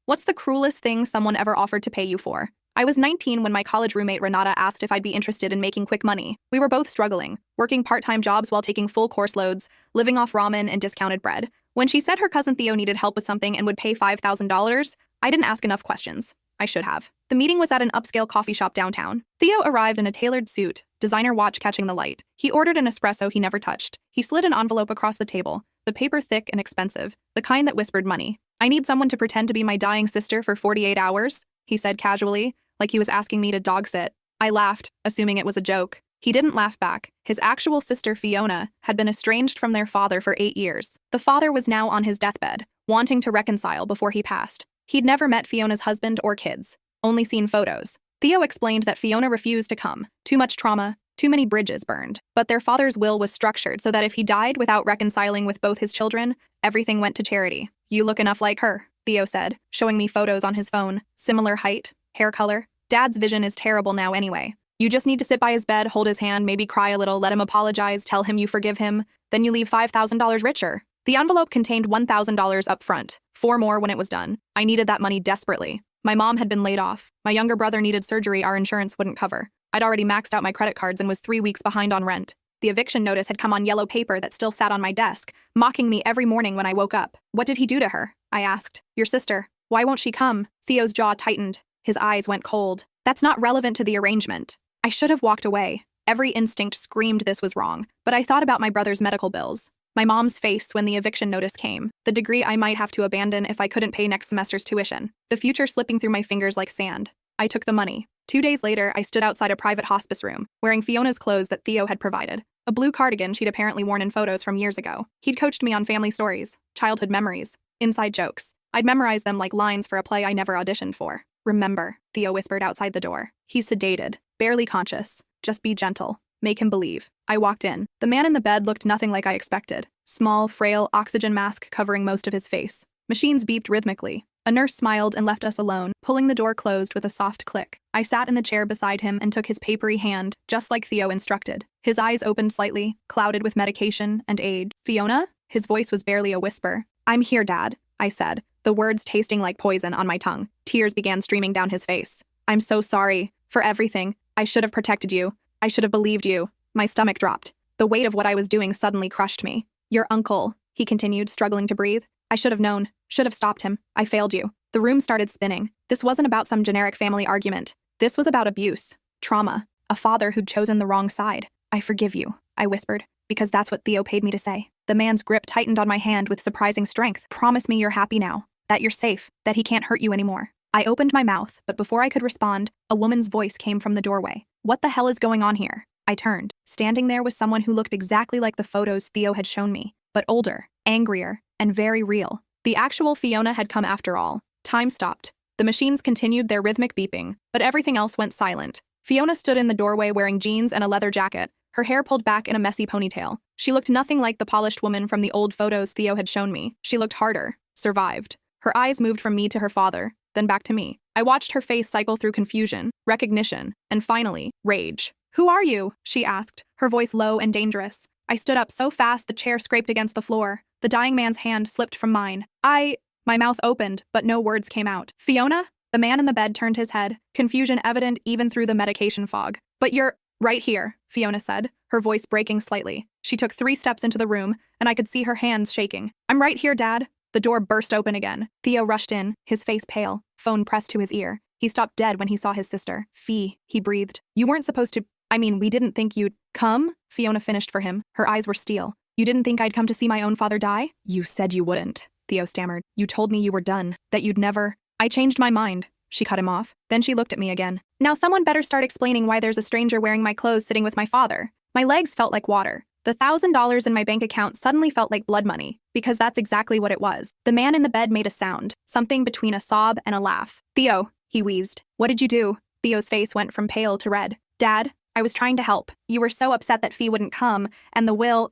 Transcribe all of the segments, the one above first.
What's the cruelest thing someone ever offered to pay you for? I was 19 when my college roommate Renata asked if I'd be interested in making quick money. We were both struggling, working part-time jobs while taking full course loads, living off ramen and discounted bread. When she said her cousin Theo needed help with something and would pay $5,000, I didn't ask enough questions. I should have. The meeting was at an upscale coffee shop downtown. Theo arrived in a tailored suit, designer watch catching the light. He ordered an espresso he never touched. He slid an envelope across the table, the paper thick and expensive, the kind that whispered money. "I need someone to pretend to be my dying sister for 48 hours, he said casually, like he was asking me to dog sit. I laughed, assuming it was a joke. He didn't laugh back. His actual sister, Fiona, had been estranged from their father for 8 years. The father was now on his deathbed, wanting to reconcile before he passed. He'd never met Fiona's husband or kids, only seen photos. Theo explained that Fiona refused to come. Too much trauma, too many bridges burned. But their father's will was structured so that if he died without reconciling with both his children, everything went to charity. "You look enough like her," Theo said, showing me photos on his phone. Similar height, hair color. Dad's vision is terrible now anyway. You just need to sit by his bed, hold his hand, maybe cry a little, let him apologize, tell him you forgive him. Then you leave $5,000 richer. The envelope contained $1,000 up front, 4 more when it was done. I needed that money desperately. My mom had been laid off. My younger brother needed surgery our insurance wouldn't cover. I'd already maxed out my credit cards and was 3 weeks behind on rent. The eviction notice had come on yellow paper that still sat on my desk, mocking me every morning when I woke up. "What did he do to her?" I asked. "Your sister. Why won't she come?" Theo's jaw tightened. His eyes went cold. "That's not relevant to the arrangement." I should have walked away. Every instinct screamed this was wrong, but I thought about my brother's medical bills, my mom's face when the eviction notice came, the degree I might have to abandon if I couldn't pay next semester's tuition, the future slipping through my fingers like sand. I took the money. 2 days later, I stood outside a private hospice room, wearing Fiona's clothes that Theo had provided, a blue cardigan she'd apparently worn in photos from years ago. He'd coached me on family stories, childhood memories, inside jokes. I'd memorized them like lines for a play I never auditioned for. "Remember," Theo whispered outside the door. He's sedated, barely conscious. Just be gentle. Make him believe. I walked in. The man in the bed looked nothing like I expected. Small, frail, oxygen mask covering most of his face. Machines beeped rhythmically. A nurse smiled and left us alone, pulling the door closed with a soft click. I sat in the chair beside him and took his papery hand, just like Theo instructed. His eyes opened slightly, clouded with medication and age. "Fiona?" His voice was barely a whisper. "I'm here, Dad," I said, the words tasting like poison on my tongue. Tears began streaming down his face. "I'm so sorry. For everything. I should have protected you. I should have believed you." My stomach dropped. The weight of what I was doing suddenly crushed me. "Your uncle," he continued, struggling to breathe. "I should have known. Should have stopped him. I failed you." The room started spinning. This wasn't about some generic family argument. This was about abuse, trauma, a father who'd chosen the wrong side. "I forgive you," I whispered, because that's what Theo paid me to say. The man's grip tightened on my hand with surprising strength. "Promise me you're happy now, that you're safe, that he can't hurt you anymore." I opened my mouth, but before I could respond, a woman's voice came from the doorway. "What the hell is going on here?" I turned. Standing there was someone who looked exactly like the photos Theo had shown me, but older, angrier, and very real. The actual Fiona had come after all. Time stopped. The machines continued their rhythmic beeping, but everything else went silent. Fiona stood in the doorway wearing jeans and a leather jacket, her hair pulled back in a messy ponytail. She looked nothing like the polished woman from the old photos Theo had shown me. She looked harder, survived. Her eyes moved from me to her father, then back to me. I watched her face cycle through confusion, recognition, and finally, rage. "Who are you?" she asked, her voice low and dangerous. I stood up so fast the chair scraped against the floor. The dying man's hand slipped from mine. My mouth opened, but no words came out. "Fiona?" The man in the bed turned his head, confusion evident even through the medication fog. "But you're right here," Fiona said, her voice breaking slightly. She took 3 steps into the room, and I could see her hands shaking. "I'm right here, Dad." The door burst open again. Theo rushed in, his face pale, phone pressed to his ear. He stopped dead when he saw his sister. "Fee," he breathed. "You weren't supposed to— we didn't think you'd— Come?" Fiona finished for him. Her eyes were steel. "You didn't think I'd come to see my own father die?" "You said you wouldn't," Theo stammered. "You told me you were done, that you'd never—" "I changed my mind," she cut him off. Then she looked at me again. "Now someone better start explaining why there's a stranger wearing my clothes sitting with my father." My legs felt like water. The $1,000 in my bank account suddenly felt like blood money, because that's exactly what it was. The man in the bed made a sound, something between a sob and a laugh. "Theo," he wheezed. "What did you do?" Theo's face went from pale to red. "Dad, I was trying to help. You were so upset that Fee wouldn't come, and the will,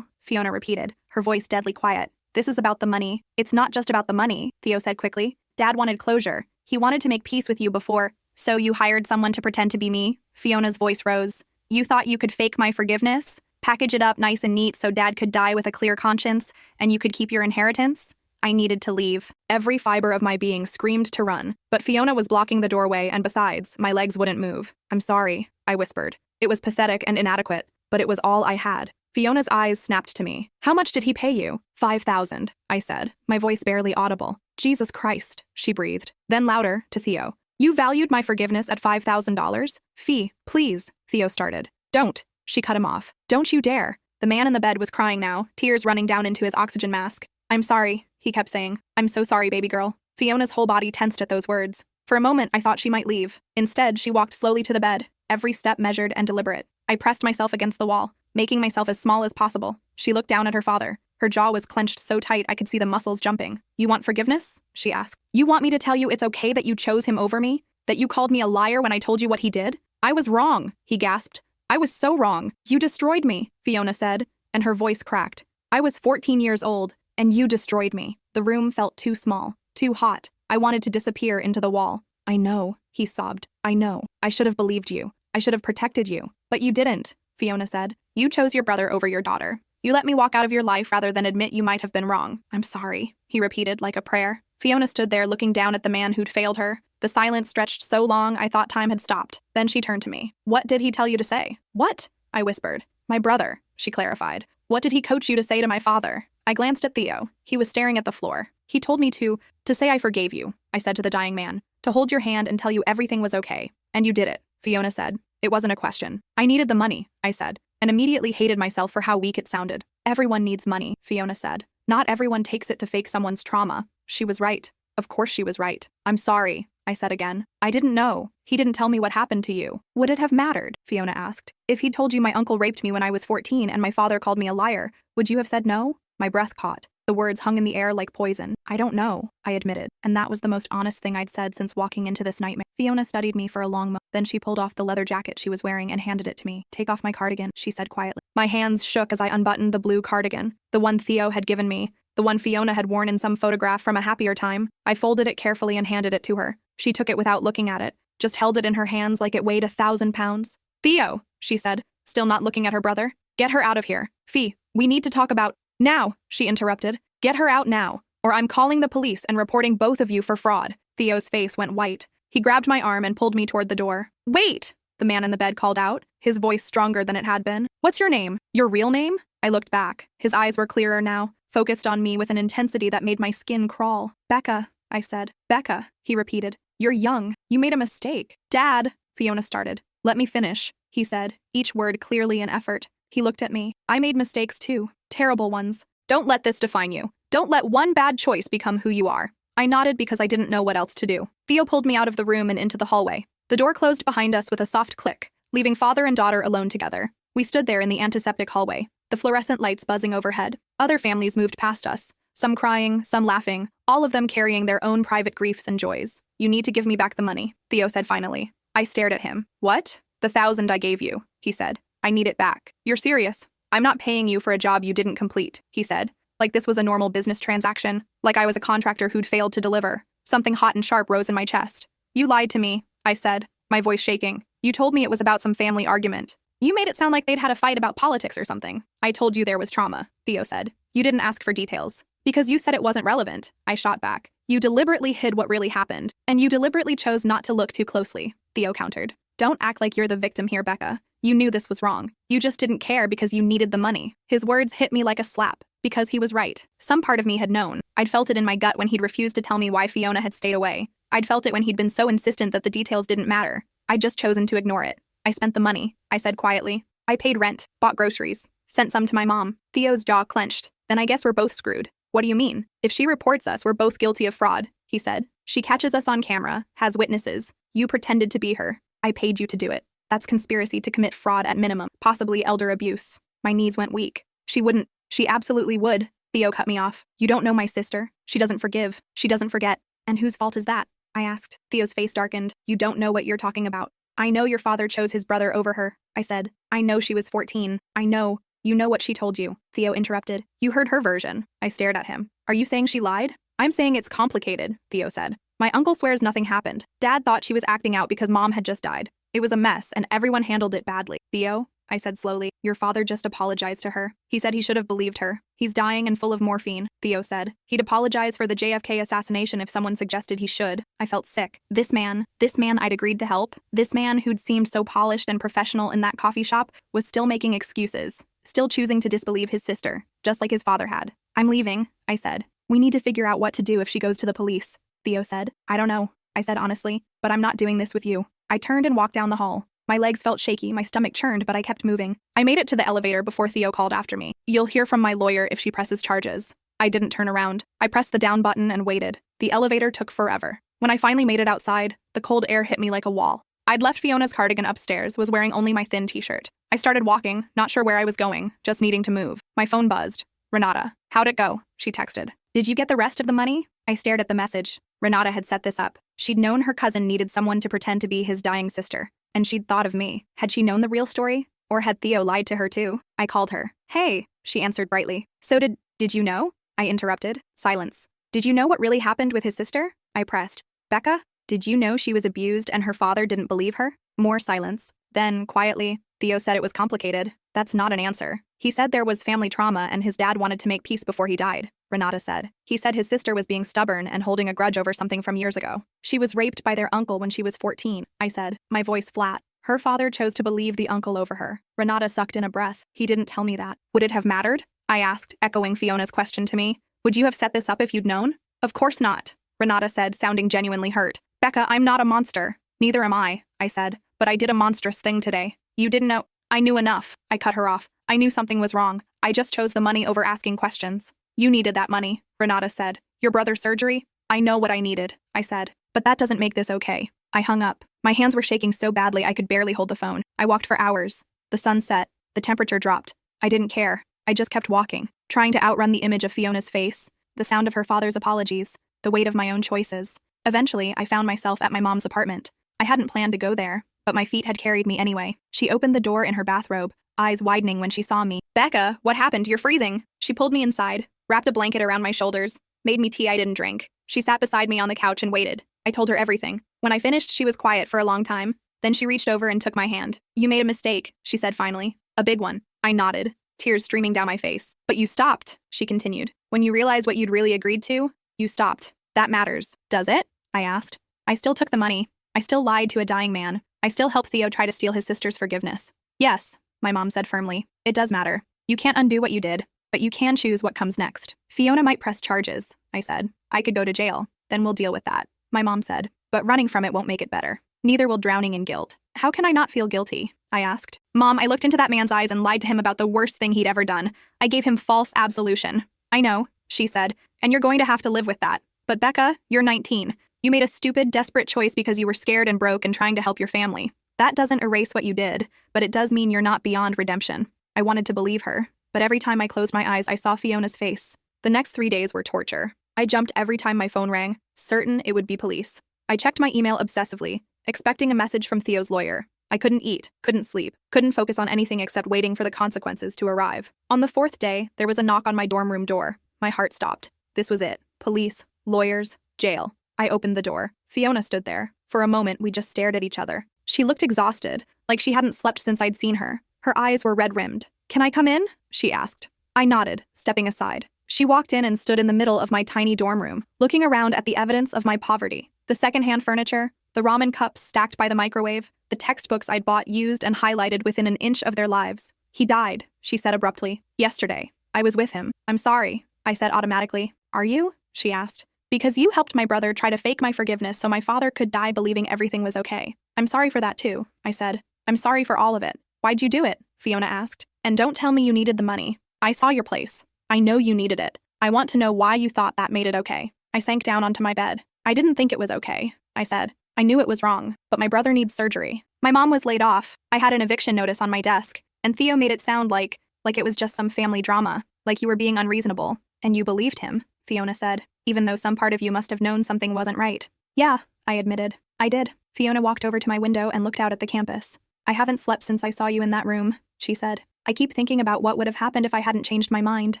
Fiona repeated, her voice deadly quiet. "This is about the money." "It's not just about the money," Theo said quickly. "Dad wanted closure. He wanted to make peace with you before—" "So you hired someone to pretend to be me?" Fiona's voice rose. "You thought you could fake my forgiveness? Package it up nice and neat so Dad could die with a clear conscience, and you could keep your inheritance?" I needed to leave. Every fiber of my being screamed to run, but Fiona was blocking the doorway, and besides, my legs wouldn't move. I'm sorry, I whispered. It was pathetic and inadequate, but it was all I had. Fiona's eyes snapped to me. How much did he pay you? 5,000, I said, my voice barely audible. Jesus Christ, she breathed. Then louder, to Theo. You valued my forgiveness at $5,000? Fee, please, Theo started. Don't, she cut him off. Don't you dare. The man in the bed was crying now, tears running down into his oxygen mask. I'm sorry, he kept saying. I'm so sorry, baby girl. Fiona's whole body tensed at those words. For a moment, I thought she might leave. Instead, she walked slowly to the bed, every step measured and deliberate. I pressed myself against the wall, making myself as small as possible. She looked down at her father. Her jaw was clenched so tight I could see the muscles jumping. You want forgiveness? She asked. You want me to tell you it's okay that you chose him over me? That you called me a liar when I told you what he did? I was wrong, he gasped. I was so wrong. You destroyed me, Fiona said, and her voice cracked. I was 14 years old, and you destroyed me. The room felt too small, too hot. I wanted to disappear into the wall. I know, he sobbed. I know. I should have believed you. I should have protected you. But you didn't, Fiona said. You chose your brother over your daughter. You let me walk out of your life rather than admit you might have been wrong. I'm sorry, he repeated like a prayer. Fiona stood there looking down at the man who'd failed her. The silence stretched so long I thought time had stopped. Then she turned to me. What did he tell you to say? What? I whispered. My brother, she clarified. What did he coach you to say to my father? I glanced at Theo. He was staring at the floor. He told me to say I forgave you, I said to the dying man. To hold your hand and tell you everything was okay. And you did it, Fiona said. It wasn't a question. I needed the money, I said, and immediately hated myself for how weak it sounded. Everyone needs money, Fiona said. Not everyone takes it to fake someone's trauma. She was right. Of course she was right. I'm sorry, I said again. I didn't know. He didn't tell me what happened to you. Would it have mattered? Fiona asked. If he'd told you my uncle raped me when I was 14 and my father called me a liar, would you have said no? My breath caught. The words hung in the air like poison. I don't know, I admitted, and that was the most honest thing I'd said since walking into this nightmare. Fiona studied me for a long moment. Then she pulled off the leather jacket she was wearing and handed it to me. Take off my cardigan, she said quietly. My hands shook as I unbuttoned the blue cardigan, the one Theo had given me, the one Fiona had worn in some photograph from a happier time. I folded it carefully and handed it to her. She took it without looking at it, just held it in her hands like it weighed 1,000 pounds. Theo, she said, still not looking at her brother. Get her out of here. Fee, we need to talk about— Now, she interrupted. Get her out now, or I'm calling the police and reporting both of you for fraud. Theo's face went white. He grabbed my arm and pulled me toward the door. Wait, the man in the bed called out, his voice stronger than it had been. What's your name? Your real name? I looked back. His eyes were clearer now, focused on me with an intensity that made my skin crawl. Becca, I said. Becca, he repeated. You're young. You made a mistake. Dad, Fiona started. Let me finish, he said, each word clearly an effort. He looked at me. I made mistakes too. Terrible ones. Don't let this define you. Don't let one bad choice become who you are. I nodded because I didn't know what else to do. Theo pulled me out of the room and into the hallway. The door closed behind us with a soft click, leaving father and daughter alone together. We stood there in the antiseptic hallway, the fluorescent lights buzzing overhead. Other families moved past us, some crying, some laughing, all of them carrying their own private griefs and joys. You need to give me back the money, Theo said finally. I stared at him. What? The 1,000 I gave you, he said. I need it back. You're serious? I'm not paying you for a job you didn't complete, he said. Like this was a normal business transaction, like I was a contractor who'd failed to deliver. Something hot and sharp rose in my chest. You lied to me, I said, my voice shaking. You told me it was about some family argument. You made it sound like they'd had a fight about politics or something. I told you there was trauma, Theo said. You didn't ask for details. Because you said it wasn't relevant, I shot back. You deliberately hid what really happened, and you deliberately chose not to look too closely, Theo countered. Don't act like you're the victim here, Becca. You knew this was wrong. You just didn't care because you needed the money. His words hit me like a slap, because he was right. Some part of me had known. I'd felt it in my gut when he'd refused to tell me why Fiona had stayed away. I'd felt it when he'd been so insistent that the details didn't matter. I'd just chosen to ignore it. I spent the money, I said quietly. I paid rent, bought groceries, sent some to my mom. Theo's jaw clenched. Then I guess we're both screwed. What do you mean? If she reports us, we're both guilty of fraud, he said. She catches us on camera, has witnesses. You pretended to be her. I paid you to do it. That's conspiracy to commit fraud at minimum, possibly elder abuse. My knees went weak. She absolutely would. Theo cut me off. You don't know my sister. She doesn't forgive. She doesn't forget. And whose fault is that? I asked. Theo's face darkened. You don't know what you're talking about. I know your father chose his brother over her, I said. I know she was 14. I know. You know what she told you, Theo interrupted. You heard her version. I stared at him. Are you saying she lied? I'm saying it's complicated, Theo said. My uncle swears nothing happened. Dad thought she was acting out because mom had just died. It was a mess, and everyone handled it badly. Theo, I said slowly. Your father just apologized to her. He said he should have believed her. He's dying and full of morphine, Theo said. He'd apologize for the JFK assassination if someone suggested he should. I felt sick. This man I'd agreed to help, this man who'd seemed so polished and professional in that coffee shop, was still making excuses, still choosing to disbelieve his sister, just like his father had. I'm leaving, I said. We need to figure out what to do if she goes to the police, Theo said. I don't know, I said honestly, but I'm not doing this with you. I turned and walked down the hall. My legs felt shaky, my stomach churned, but I kept moving. I made it to the elevator before Theo called after me. You'll hear from my lawyer if she presses charges. I didn't turn around. I pressed the down button and waited. The elevator took forever. When I finally made it outside, the cold air hit me like a wall. I'd left Fiona's cardigan upstairs, was wearing only my thin t-shirt. I started walking, not sure where I was going, just needing to move. My phone buzzed. Renata. How'd it go? She texted. Did you get the rest of the money? I stared at the message. Renata had set this up. She'd known her cousin needed someone to pretend to be his dying sister. And she'd thought of me. Had she known the real story? Or had Theo lied to her too? I called her. Hey, she answered brightly. So did you know? I interrupted. Silence. Did you know what really happened with his sister? I pressed. Becca? Did you know she was abused and her father didn't believe her? More silence. Then, quietly, Theo said it was complicated. That's not an answer. He said there was family trauma and his dad wanted to make peace before he died, Renata said. He said his sister was being stubborn and holding a grudge over something from years ago. She was raped by their uncle when she was 14, I said, my voice flat. Her father chose to believe the uncle over her. Renata sucked in a breath. He didn't tell me that. Would it have mattered? I asked, echoing Fiona's question to me. Would you have set this up if you'd known? Of course not, Renata said, sounding genuinely hurt. Becca, I'm not a monster. Neither am I said. But I did a monstrous thing today. You didn't know. I knew enough. I cut her off. I knew something was wrong. I just chose the money over asking questions. You needed that money, Renata said. Your brother's surgery? I know what I needed, I said. But that doesn't make this okay. I hung up. My hands were shaking so badly I could barely hold the phone. I walked for hours. The sun set. The temperature dropped. I didn't care. I just kept walking, trying to outrun the image of Fiona's face, the sound of her father's apologies, the weight of my own choices. Eventually, I found myself at my mom's apartment. I hadn't planned to go there, but my feet had carried me anyway. She opened the door in her bathrobe, eyes widening when she saw me. Becca, what happened? You're freezing. She pulled me inside, wrapped a blanket around my shoulders, made me tea I didn't drink. She sat beside me on the couch and waited. I told her everything. When I finished, she was quiet for a long time. Then she reached over and took my hand. You made a mistake, she said finally. A big one. I nodded, tears streaming down my face. But you stopped, she continued. When you realized what you'd really agreed to, you stopped. That matters. Does it? I asked. I still took the money. I still lied to a dying man. I still helped Theo try to steal his sister's forgiveness. Yes, my mom said firmly. It does matter. You can't undo what you did, but you can choose what comes next. Fiona might press charges, I said. I could go to jail. Then we'll deal with that, my mom said. But running from it won't make it better. Neither will drowning in guilt. How can I not feel guilty? I asked. Mom, I looked into that man's eyes and lied to him about the worst thing he'd ever done. I gave him false absolution. I know, she said, and you're going to have to live with that. But Becca, you're 19. You made a stupid, desperate choice because you were scared and broke and trying to help your family. That doesn't erase what you did, but it does mean you're not beyond redemption. I wanted to believe her, but every time I closed my eyes, I saw Fiona's face. The next 3 days were torture. I jumped every time my phone rang, certain it would be police. I checked my email obsessively, expecting a message from Theo's lawyer. I couldn't eat, couldn't sleep, couldn't focus on anything except waiting for the consequences to arrive. On the 4th day, there was a knock on my dorm room door. My heart stopped. This was it. Police, lawyers, jail. I opened the door. Fiona stood there. For a moment, we just stared at each other. She looked exhausted, like she hadn't slept since I'd seen her. Her eyes were red-rimmed. Can I come in? She asked. I nodded, stepping aside. She walked in and stood in the middle of my tiny dorm room, looking around at the evidence of my poverty. The secondhand furniture, the ramen cups stacked by the microwave, the textbooks I'd bought used and highlighted within an inch of their lives. He died, she said abruptly. Yesterday. I was with him. I'm sorry, I said automatically. Are you? She asked. Because you helped my brother try to fake my forgiveness so my father could die believing everything was okay. I'm sorry for that too, I said. I'm sorry for all of it. Why'd you do it? Fiona asked. And don't tell me you needed the money. I saw your place. I know you needed it. I want to know why you thought that made it okay. I sank down onto my bed. I didn't think it was okay, I said. I knew it was wrong, but my brother needs surgery. My mom was laid off. I had an eviction notice on my desk, and Theo made it sound like it was just some family drama, like you were being unreasonable. And you believed him, Fiona said, even though some part of you must have known something wasn't right. Yeah, I admitted. I did. Fiona walked over to my window and looked out at the campus. I haven't slept since I saw you in that room, she said. I keep thinking about what would have happened if I hadn't changed my mind.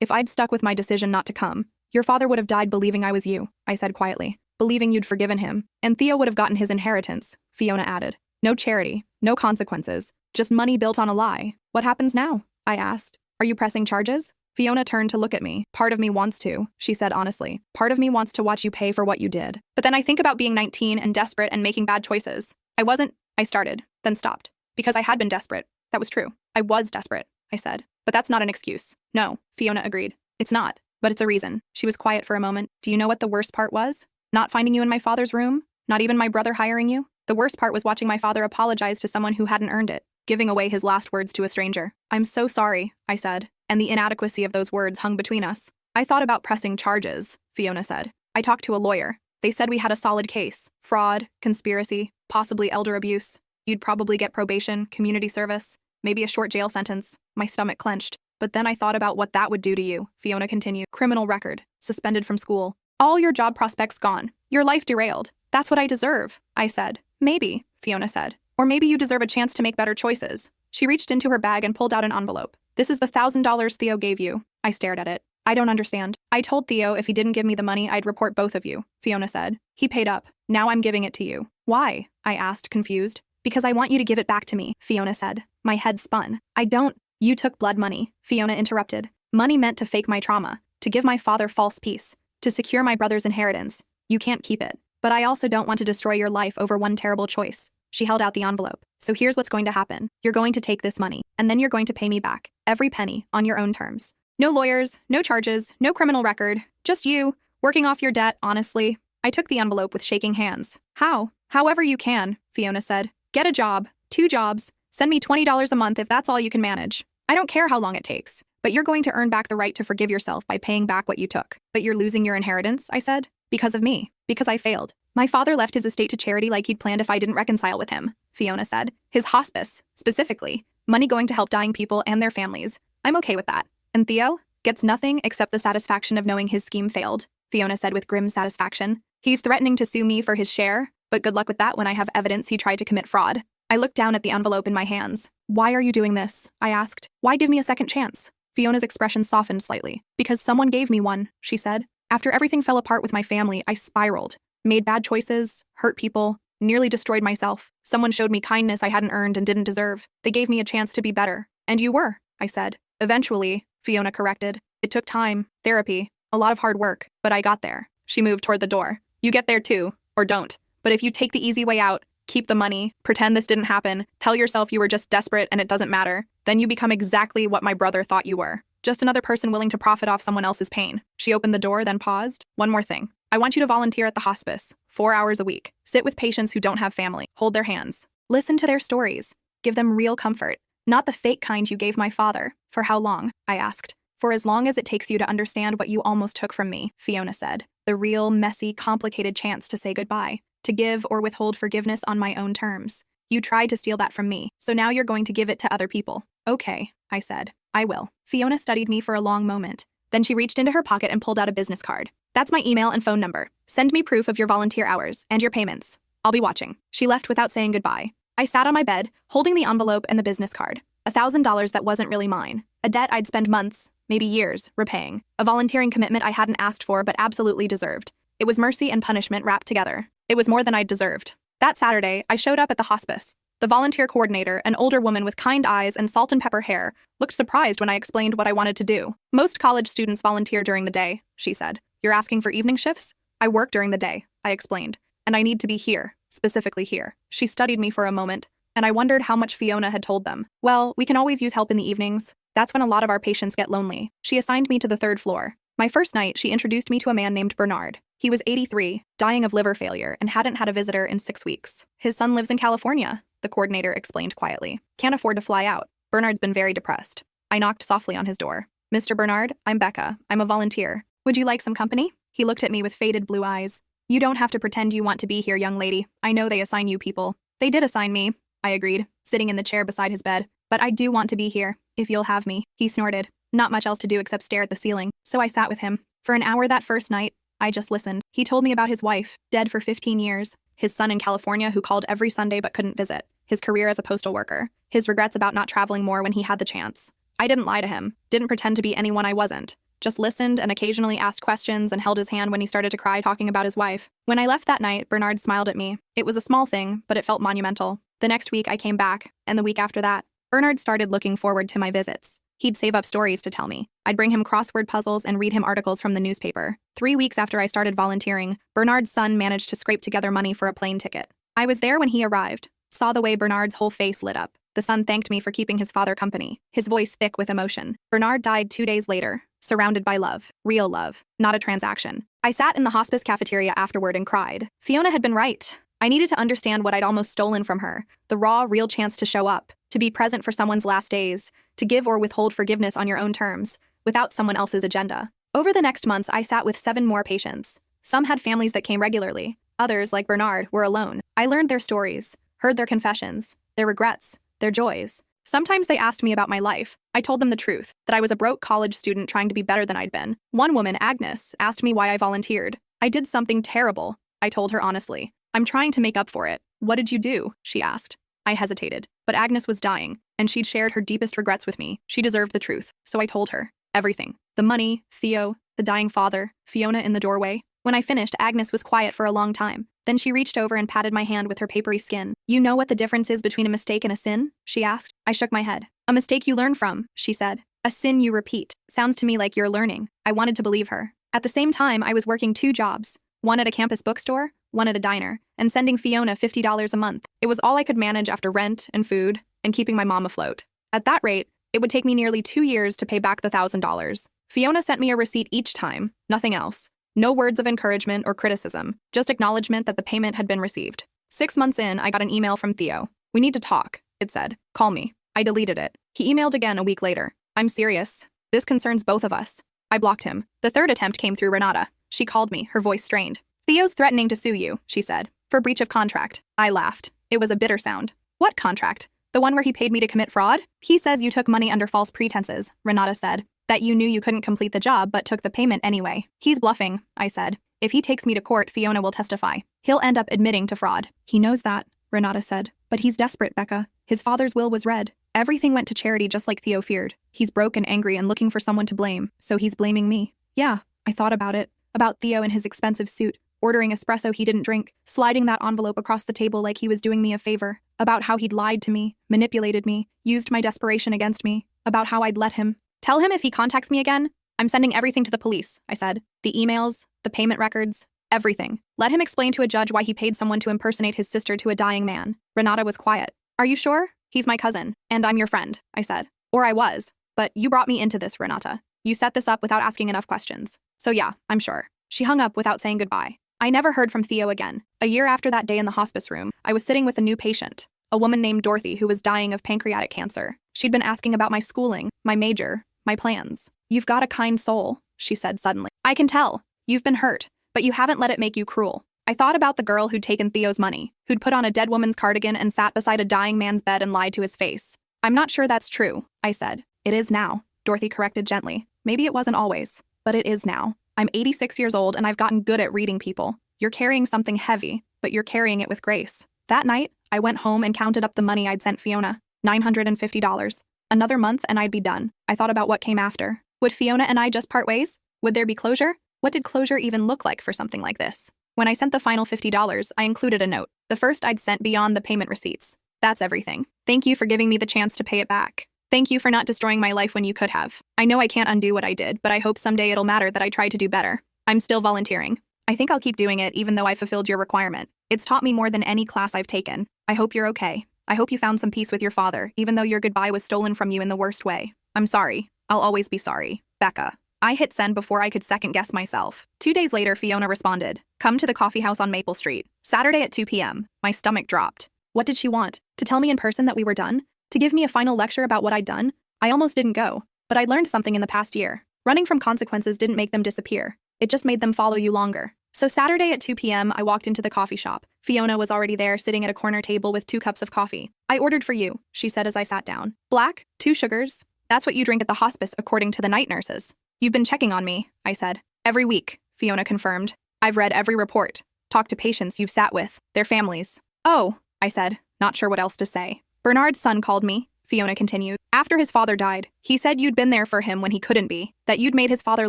If I'd stuck with my decision not to come, your father would have died believing I was you, I said quietly, believing you'd forgiven him. And Theo would have gotten his inheritance, Fiona added. No charity, no consequences, Just money built on a lie. What happens now? I asked. Are you pressing charges? Fiona turned to look at me. Part of me wants to, she said honestly. Part of me wants to watch you pay for what you did. But then I think about being 19 and desperate and making bad choices. I started, then stopped. Because I had been desperate. That was true. I was desperate, I said. But that's not an excuse. No, Fiona agreed. It's not, but it's a reason. She was quiet for a moment. Do you know what the worst part was? Not finding you in my father's room? Not even my brother hiring you? The worst part was watching my father apologize to someone who hadn't earned it, giving away his last words to a stranger. I'm so sorry, I said, and the inadequacy of those words hung between us. I thought about pressing charges, Fiona said. I talked to a lawyer. They said we had a solid case. Fraud, conspiracy, possibly elder abuse. You'd probably get probation, community service, maybe a short jail sentence. My stomach clenched. But then I thought about what that would do to you, Fiona continued. Criminal record, suspended from school. All your job prospects gone. Your life derailed. That's what I deserve, I said. Maybe, Fiona said. Or maybe you deserve a chance to make better choices. She reached into her bag and pulled out an envelope. This is the $1,000 Theo gave you. I stared at it. I don't understand. I told Theo if he didn't give me the money, I'd report both of you, Fiona said. He paid up. Now I'm giving it to you. Why? I asked, confused. Because I want you to give it back to me, Fiona said. My head spun. I don't. You took blood money, Fiona interrupted. Money meant to fake my trauma, to give my father false peace, to secure my brother's inheritance. You can't keep it. But I also don't want to destroy your life over one terrible choice. She held out the envelope. So here's what's going to happen. You're going to take this money, and then you're going to pay me back. Every penny, on your own terms. No lawyers, no charges, no criminal record. Just you, working off your debt, honestly. I took the envelope with shaking hands. How? However you can, Fiona said. Get a job, 2 jobs. Send me $20 a month if that's all you can manage. I don't care how long it takes. But you're going to earn back the right to forgive yourself by paying back what you took. But you're losing your inheritance, I said. Because of me. Because I failed. My father left his estate to charity like he'd planned if I didn't reconcile with him, Fiona said. His hospice, specifically. Money going to help dying people and their families. I'm okay with that. And Theo? Gets nothing except the satisfaction of knowing his scheme failed, Fiona said with grim satisfaction. He's threatening to sue me for his share, but good luck with that when I have evidence he tried to commit fraud. I looked down at the envelope in my hands. Why are you doing this? I asked. Why give me a second chance? Fiona's expression softened slightly. Because someone gave me one, she said. After everything fell apart with my family, I spiraled. Made bad choices, hurt people, nearly destroyed myself. Someone showed me kindness I hadn't earned and didn't deserve. They gave me a chance to be better. And you were, I said. Eventually, Fiona corrected. It took time, therapy, a lot of hard work, but I got there. She moved toward the door. You get there too, or don't. But if you take the easy way out, keep the money, pretend this didn't happen, tell yourself you were just desperate and it doesn't matter, then you become exactly what my brother thought you were. Just another person willing to profit off someone else's pain. She opened the door, then paused. One more thing. I want you to volunteer at the hospice, 4 hours a week. Sit with patients who don't have family. Hold their hands. Listen to their stories. Give them real comfort. Not the fake kind you gave my father. For how long? I asked. For as long as it takes you to understand what you almost took from me, Fiona said. The real, messy, complicated chance to say goodbye. To give or withhold forgiveness on my own terms. You tried to steal that from me, so now you're going to give it to other people. Okay, I said. I will. Fiona studied me for a long moment. Then she reached into her pocket and pulled out a business card. That's my email and phone number. Send me proof of your volunteer hours and your payments. I'll be watching. She left without saying goodbye. I sat on my bed, holding the envelope and the business card. $1,000 that wasn't really mine. A debt I'd spend months, maybe years, repaying. A volunteering commitment I hadn't asked for but absolutely deserved. It was mercy and punishment wrapped together. It was more than I'd deserved. That Saturday, I showed up at the hospice. The volunteer coordinator, an older woman with kind eyes and salt and pepper hair, looked surprised when I explained what I wanted to do. Most college students volunteer during the day, she said. You're asking for evening shifts? I work during the day, I explained. And I need to be here, specifically here. She studied me for a moment, and I wondered how much Fiona had told them. Well, we can always use help in the evenings. That's when a lot of our patients get lonely. She assigned me to the 3rd floor. My first night, she introduced me to a man named Bernard. He was 83, dying of liver failure, and hadn't had a visitor in 6 weeks. His son lives in California, the coordinator explained quietly. Can't afford to fly out. Bernard's been very depressed. I knocked softly on his door. Mr. Bernard, I'm Becca. I'm a volunteer. Would you like some company? He looked at me with faded blue eyes. You don't have to pretend you want to be here, young lady. I know they assign you people. They did assign me, I agreed, sitting in the chair beside his bed. But I do want to be here, if you'll have me. He snorted. Not much else to do except stare at the ceiling, so I sat with him. For an hour that first night, I just listened. He told me about his wife, dead for 15 years, his son in California who called every Sunday but couldn't visit, his career as a postal worker, his regrets about not traveling more when he had the chance. I didn't lie to him, didn't pretend to be anyone I wasn't. Just listened and occasionally asked questions and held his hand when he started to cry talking about his wife. When I left that night, Bernard smiled at me. It was a small thing, but it felt monumental. The next week I came back, and the week after that. Bernard started looking forward to my visits. He'd save up stories to tell me. I'd bring him crossword puzzles and read him articles from the newspaper. 3 weeks after I started volunteering, Bernard's son managed to scrape together money for a plane ticket. I was there when he arrived, saw the way Bernard's whole face lit up. The son thanked me for keeping his father company, his voice thick with emotion. Bernard died 2 days later, surrounded by love, real love, not a transaction. I sat in the hospice cafeteria afterward and cried. Fiona had been right. I needed to understand what I'd almost stolen from her, the raw, real chance to show up, to be present for someone's last days, to give or withhold forgiveness on your own terms, without someone else's agenda. Over the next months, I sat with 7 more patients. Some had families that came regularly. Others, like Bernard, were alone. I learned their stories, heard their confessions, their regrets, their joys. Sometimes they asked me about my life. I told them the truth, that I was a broke college student trying to be better than I'd been. One woman, Agnes, asked me why I volunteered. I did something terrible, I told her honestly. I'm trying to make up for it. What did you do? She asked. I hesitated, but Agnes was dying, and she'd shared her deepest regrets with me. She deserved the truth, so I told her. Everything. The money, Theo, the dying father, Fiona in the doorway. When I finished, Agnes was quiet for a long time. Then she reached over and patted my hand with her papery skin. You know what the difference is between a mistake and a sin? She asked. I shook my head. A mistake you learn from, she said. A sin you repeat. Sounds to me like you're learning. I wanted to believe her. At the same time, I was working 2 jobs. One at a campus bookstore, one at a diner, and sending Fiona $50 a month. It was all I could manage after rent and food and keeping my mom afloat. At that rate, it would take me nearly 2 years to pay back the $1,000. Fiona sent me a receipt each time, nothing else. No words of encouragement or criticism, just acknowledgement that the payment had been received. 6 months in, I got an email from Theo. We need to talk, it said. Call me. I deleted it. He emailed again a week later. I'm serious. This concerns both of us. I blocked him. The third attempt came through Renata. She called me, her voice strained. Theo's threatening to sue you, she said, for breach of contract. I laughed. It was a bitter sound. What contract? The one where he paid me to commit fraud? He says you took money under false pretenses, Renata said. That you knew you couldn't complete the job but took the payment anyway. He's bluffing, I said. If he takes me to court, Fiona will testify. He'll end up admitting to fraud. He knows that, Renata said. But he's desperate, Becca. His father's will was read. Everything went to charity just like Theo feared. He's broke and angry and looking for someone to blame, so he's blaming me. Yeah, I thought about it. About Theo in his expensive suit, ordering espresso he didn't drink, sliding that envelope across the table like he was doing me a favor. About how he'd lied to me, manipulated me, used my desperation against me. About how I'd let him. Tell him if he contacts me again, I'm sending everything to the police, I said. The emails, the payment records, everything. Let him explain to a judge why he paid someone to impersonate his sister to a dying man. Renata was quiet. Are you sure? He's my cousin, and I'm your friend, I said. Or I was. But you brought me into this, Renata. You set this up without asking enough questions. So yeah, I'm sure. She hung up without saying goodbye. I never heard from Theo again. A year after that day in the hospice room, I was sitting with a new patient, a woman named Dorothy who was dying of pancreatic cancer. She'd been asking about my schooling, my major, my plans. You've got a kind soul, she said suddenly. I can tell. You've been hurt, but you haven't let it make you cruel. I thought about the girl who'd taken Theo's money, who'd put on a dead woman's cardigan and sat beside a dying man's bed and lied to his face. I'm not sure that's true, I said. It is now, Dorothy corrected gently. Maybe it wasn't always, but it is now. I'm 86 years old and I've gotten good at reading people. You're carrying something heavy, but you're carrying it with grace. That night, I went home and counted up the money I'd sent Fiona. $950. Another month and I'd be done. I thought about what came after. Would Fiona and I just part ways? Would there be closure? What did closure even look like for something like this? When I sent the final $50, I included a note. The first I'd sent beyond the payment receipts. That's everything. Thank you for giving me the chance to pay it back. Thank you for not destroying my life when you could have. I know I can't undo what I did, but I hope someday it'll matter that I tried to do better. I'm still volunteering. I think I'll keep doing it even though I fulfilled your requirement. It's taught me more than any class I've taken. I hope you're okay. I hope you found some peace with your father, even though your goodbye was stolen from you in the worst way. I'm sorry. I'll always be sorry. Becca. I hit send before I could second-guess myself. 2 days later, Fiona responded. Come to the coffee house on Maple Street. Saturday at 2 p.m. My stomach dropped. What did she want? To tell me in person that we were done? To give me a final lecture about what I'd done? I almost didn't go. But I'd learned something in the past year. Running from consequences didn't make them disappear. It just made them follow you longer. So Saturday at 2 p.m., I walked into the coffee shop. Fiona was already there, sitting at a corner table with 2 cups of coffee. I ordered for you, she said as I sat down. Black, 2 sugars. That's what you drink at the hospice, according to the night nurses. You've been checking on me, I said. Every week, Fiona confirmed. I've read every report. Talked to patients you've sat with, their families. Oh, I said, not sure what else to say. Bernard's son called me, Fiona continued. After his father died, he said you'd been there for him when he couldn't be, that you'd made his father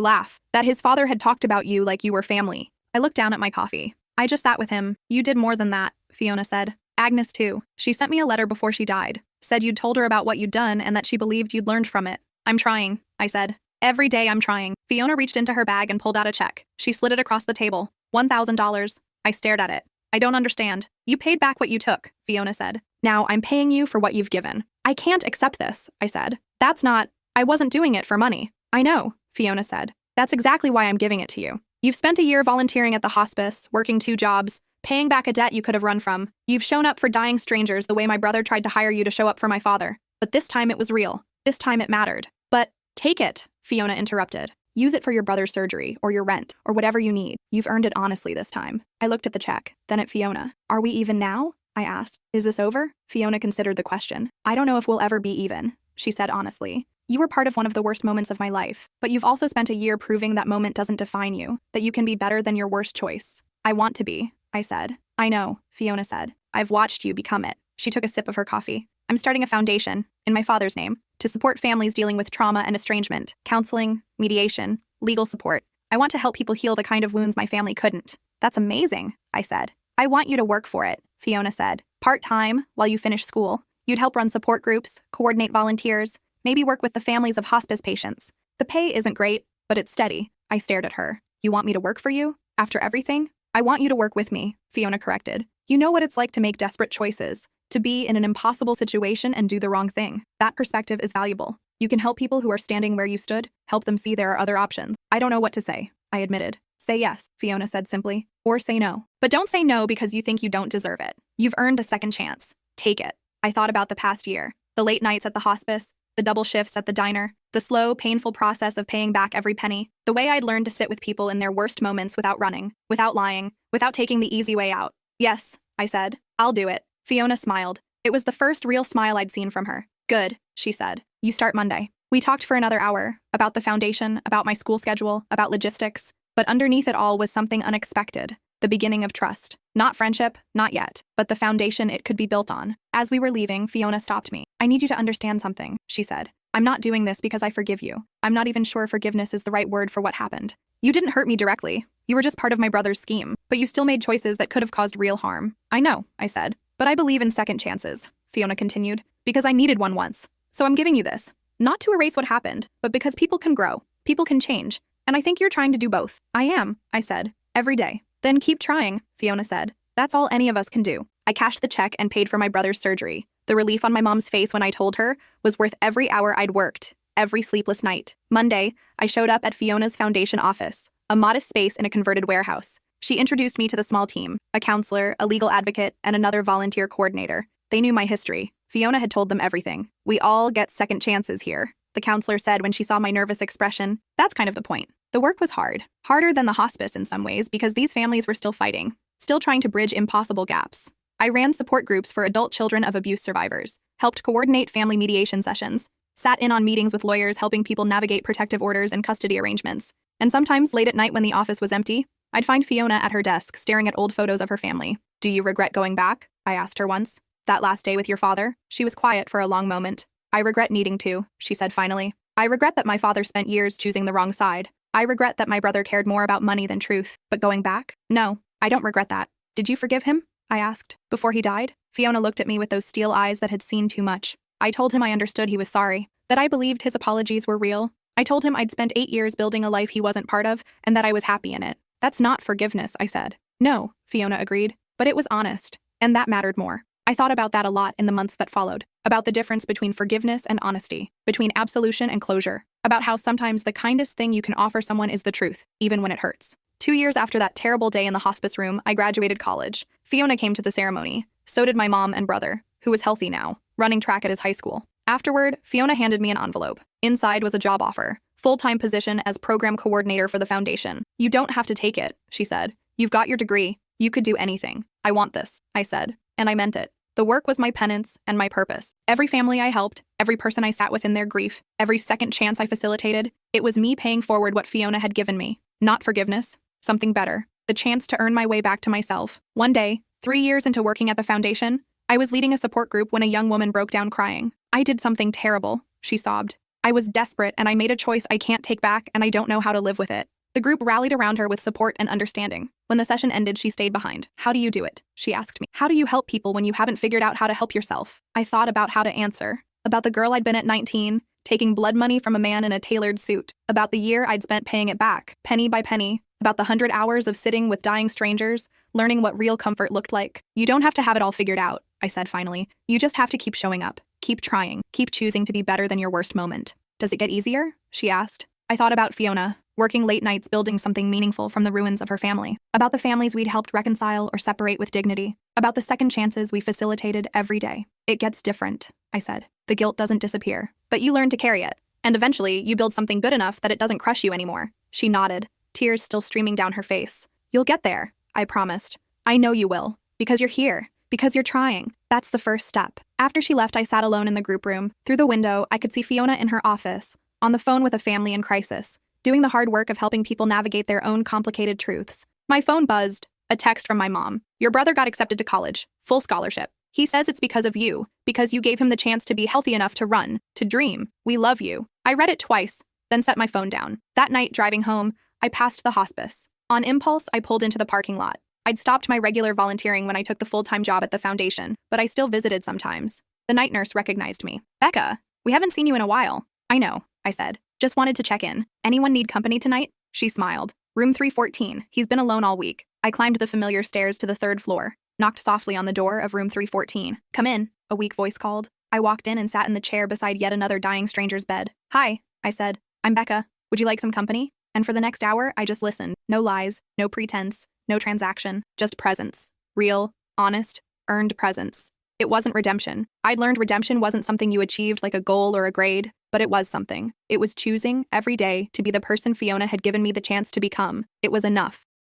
laugh, that his father had talked about you like you were family. I looked down at my coffee. I just sat with him. You did more than that, Fiona said. Agnes too. She sent me a letter before she died. Said you'd told her about what you'd done and that she believed you'd learned from it. I'm trying, I said. Every day I'm trying. Fiona reached into her bag and pulled out a check. She slid it across the table. $1,000. I stared at it. I don't understand. You paid back what you took, Fiona said. Now I'm paying you for what you've given. I can't accept this, I said. I wasn't doing it for money. I know, Fiona said. That's exactly why I'm giving it to you. You've spent a year volunteering at the hospice, working 2 jobs, paying back a debt you could have run from. You've shown up for dying strangers the way my brother tried to hire you to show up for my father. But this time it was real. This time it mattered. But take it, Fiona interrupted. Use it for your brother's surgery, or your rent, or whatever you need. You've earned it honestly this time. I looked at the check, then at Fiona. Are we even now? I asked. Is this over? Fiona considered the question. I don't know if we'll ever be even, she said honestly. You were part of one of the worst moments of my life, but you've also spent a year proving that moment doesn't define you, that you can be better than your worst choice. I want to be, I said. I know, Fiona said. I've watched you become it. She took a sip of her coffee. I'm starting a foundation, in my father's name, to support families dealing with trauma and estrangement, counseling, mediation, legal support. I want to help people heal the kind of wounds my family couldn't. That's amazing, I said. I want you to work for it, Fiona said. Part-time, while you finish school. You'd help run support groups, coordinate volunteers, maybe work with the families of hospice patients. The pay isn't great, but it's steady. I stared at her. You want me to work for you? After everything? I want you to work with me, Fiona corrected. You know what it's like to make desperate choices, to be in an impossible situation and do the wrong thing. That perspective is valuable. You can help people who are standing where you stood, help them see there are other options. I don't know what to say, I admitted. Say yes, Fiona said simply, or say no. But don't say no because you think you don't deserve it. You've earned a second chance. Take it. I thought about the past year, the late nights at the hospice, the double shifts at the diner, the slow, painful process of paying back every penny, the way I'd learned to sit with people in their worst moments without running, without lying, without taking the easy way out. Yes, I said. I'll do it. Fiona smiled. It was the first real smile I'd seen from her. Good, she said. You start Monday. We talked for another hour, about the foundation, about my school schedule, about logistics, but underneath it all was something unexpected. The beginning of trust. Not friendship, not yet, but the foundation it could be built on. As we were leaving, Fiona stopped me. I need you to understand something, she said. I'm not doing this because I forgive you. I'm not even sure forgiveness is the right word for what happened. You didn't hurt me directly. You were just part of my brother's scheme, but you still made choices that could have caused real harm. I know, I said. But I believe in second chances, Fiona continued, because I needed one once. So I'm giving you this. Not to erase what happened, but because people can grow, people can change. And I think you're trying to do both. I am, I said. Every day. Then keep trying, Fiona said. That's all any of us can do. I cashed the check and paid for my brother's surgery. The relief on my mom's face when I told her was worth every hour I'd worked, every sleepless night. Monday, I showed up at Fiona's foundation office, a modest space in a converted warehouse. She introduced me to the small team, a counselor, a legal advocate, and another volunteer coordinator. They knew my history. Fiona had told them everything. We all get second chances here, the counselor said when she saw my nervous expression. That's kind of the point. The work was hard. Harder than the hospice in some ways because these families were still fighting, still trying to bridge impossible gaps. I ran support groups for adult children of abuse survivors, helped coordinate family mediation sessions, sat in on meetings with lawyers helping people navigate protective orders and custody arrangements. And sometimes, late at night when the office was empty, I'd find Fiona at her desk staring at old photos of her family. Do you regret going back? I asked her once. That last day with your father? She was quiet for a long moment. I regret needing to, she said finally. I regret that my father spent years choosing the wrong side. I regret that my brother cared more about money than truth. But going back? No, I don't regret that. Did you forgive him? I asked. Before he died? Fiona looked at me with those steel eyes that had seen too much. I told him I understood he was sorry, that I believed his apologies were real. I told him I'd spent 8 years building a life he wasn't part of, and that I was happy in it. That's not forgiveness, I said. No, Fiona agreed, but it was honest, and that mattered more. I thought about that a lot in the months that followed, about the difference between forgiveness and honesty, between absolution and closure, about how sometimes the kindest thing you can offer someone is the truth, even when it hurts. 2 years after that terrible day in the hospice room, I graduated college. Fiona came to the ceremony. So did my mom and brother, who was healthy now, running track at his high school. Afterward, Fiona handed me an envelope. Inside was a job offer, full-time position as program coordinator for the foundation. You don't have to take it, she said. You've got your degree. You could do anything. I want this, I said, and I meant it. The work was my penance and my purpose. Every family I helped, every person I sat with in their grief, every second chance I facilitated, it was me paying forward what Fiona had given me. Not forgiveness, something better. The chance to earn my way back to myself. One day, 3 years into working at the foundation, I was leading a support group when a young woman broke down crying. I did something terrible, she sobbed. I was desperate and I made a choice I can't take back and I don't know how to live with it. The group rallied around her with support and understanding. When the session ended, she stayed behind. How do you do it? She asked me. How do you help people when you haven't figured out how to help yourself? I thought about how to answer. About the girl I'd been at 19, taking blood money from a man in a tailored suit. About the year I'd spent paying it back, penny by penny. About the 100 hours of sitting with dying strangers, learning what real comfort looked like. You don't have to have it all figured out, I said finally. You just have to keep showing up. Keep trying. Keep choosing to be better than your worst moment. Does it get easier? She asked. I thought about Fiona, working late nights building something meaningful from the ruins of her family. About the families we'd helped reconcile or separate with dignity. About the second chances we facilitated every day. It gets different, I said. The guilt doesn't disappear, but you learn to carry it. And eventually, you build something good enough that it doesn't crush you anymore. She nodded, tears still streaming down her face. You'll get there, I promised. I know you will. Because you're here. Because you're trying. That's the first step. After she left, I sat alone in the group room. Through the window, I could see Fiona in her office, on the phone with a family in crisis, doing the hard work of helping people navigate their own complicated truths. My phone buzzed. A text from my mom. Your brother got accepted to college. Full scholarship. He says it's because of you, because you gave him the chance to be healthy enough to run, to dream. We love you. I read it twice, then set my phone down. That night, driving home, I passed the hospice. On impulse, I pulled into the parking lot. I'd stopped my regular volunteering when I took the full-time job at the foundation, but I still visited sometimes. The night nurse recognized me. Becca, we haven't seen you in a while. I know, I said. Just wanted to check in. Anyone need company tonight? She smiled. Room 314. He's been alone all week. I climbed the familiar stairs to the third floor, knocked softly on the door of room 314. Come in, a weak voice called. I walked in and sat in the chair beside yet another dying stranger's bed. Hi, I said. I'm Becca. Would you like some company? And for the next hour, I just listened. No lies, no pretense, no transaction, just presence. Real, honest, earned presence. It wasn't redemption. I'd learned redemption wasn't something you achieved like a goal or a grade, but it was something. It was choosing, every day, to be the person Fiona had given me the chance to become. It was enough.